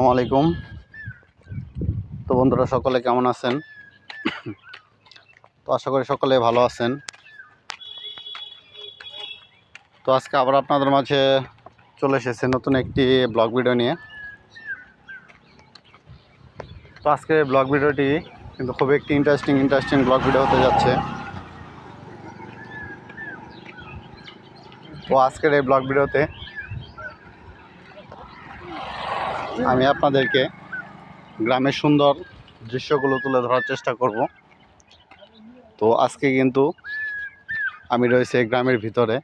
আসসালামু আলাইকুম। তো বন্ধুরা সকলে কেমন আছেন? তো আশা করি সকলে ভালো আছেন। তো আজকে আবার আপনাদের মাঝে চলে এসেছে নতুন একটি ব্লগ ভিডিও নিয়ে। তো আজকের ব্লগ ভিডিওটি কিন্তু খুব একটি ইন্টারেস্টিং ব্লগ ভিডিও হতে যাচ্ছে। তো আজকের এই ব্লগ ভিডিওতে আমি আপনাদেরকে গ্রামের সুন্দর দৃশ্যগুলো তুলে ধরার চেষ্টা করব। তো আজকে কিন্তু আমি রয়েছে গ্রামের ভিতরে।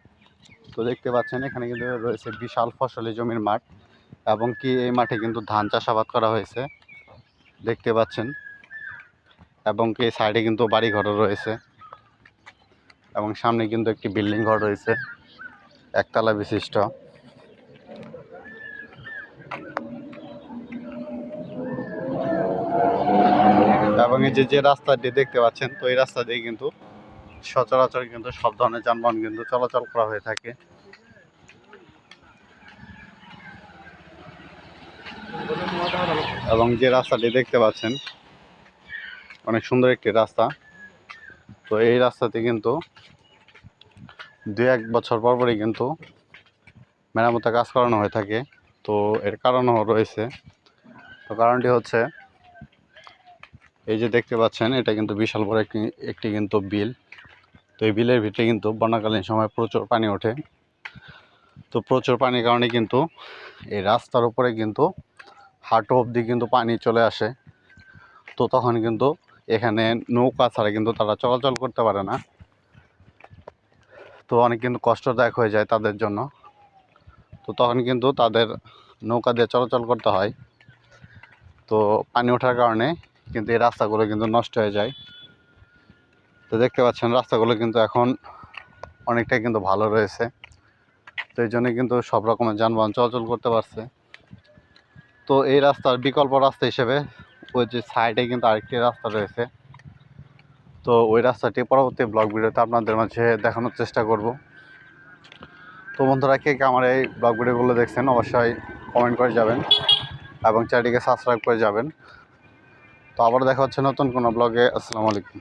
তো দেখতে পাচ্ছেন এখানে কিন্তু রয়েছে বিশাল ফসলি জমির মাঠ, এবং কি এই মাঠে কিন্তু ধান চাষাবাদ করা হয়েছে দেখতে পাচ্ছেন, এবং কি সাইডে কিন্তু বাড়ি ঘর রয়েছে, এবং সামনে কিন্তু একটি বিল্ডিং ঘর রয়েছে একতলা বিশিষ্ট। এবং এই যে রাস্তাটি দেখতে পাচ্ছেন, তো এই রাস্তা দিয়ে কিন্তু সচরাচর কিন্তু সব ধরনের যানবাহন কিন্তু চলাচল করা হয়ে থাকে। এবং যে রাস্তাটি দেখতে পাচ্ছেন অনেক সুন্দর একটি রাস্তা। তো এই রাস্তাতে কিন্তু 2-1 বছর পরই কিন্তু মেরামতের কাজ করানো হয়ে থাকে। তো এর কারণও রয়েছে। তো কারণটি হচ্ছে এই যে দেখতে পাচ্ছেন, এটা কিন্তু বিশাল বড় একটি কিন্তু বিল। তো এই বিলের ভিতরে কিন্তু বন্যাকালীন সময় প্রচুর পানি ওঠে। তো প্রচুর পানির কারণে কিন্তু এই রাস্তার উপরে কিন্তু হাঁটু অবধি কিন্তু পানি চলে আসে। তো তখন কিন্তু এখানে নৌকা ছাড়া কিন্তু তারা চলাচল করতে পারে না। তো অনেক কিন্তু কষ্টদায়ক হয়ে যায় তাদের জন্য। তো তখন কিন্তু তাদের নৌকা দিয়ে চলাচল করতে হয়। তো পানি ওঠার কারণে কিন্তু এই রাস্তাগুলো কিন্তু নষ্ট হয়ে যায়। তো দেখতে পাচ্ছেন রাস্তাগুলো কিন্তু এখন অনেকটাই কিন্তু ভালো রয়েছে। তো এই জন্য কিন্তু সব রকমের যানবাহন চলাচল করতে পারছে। তো এই রাস্তার বিকল্প রাস্তা হিসেবে ওই যে সাইডে কিন্তু আরেকটি রাস্তা রয়েছে। তো ওই রাস্তাটি পরবর্তী ব্লগ ভিডিওতে আপনাদের মাঝে দেখানোর চেষ্টা করব। তো বন্ধুরা, কে কে আমার এই ব্লগ ভিডিওগুলো দেখছেন অবশ্যই কমেন্ট করে যাবেন এবং চ্যানেলটিকে সাবস্ক্রাইব করে যাবেন। তো আবার দেখা হচ্ছে নতুন কোনো ব্লগে। আসসালামু আলাইকুম।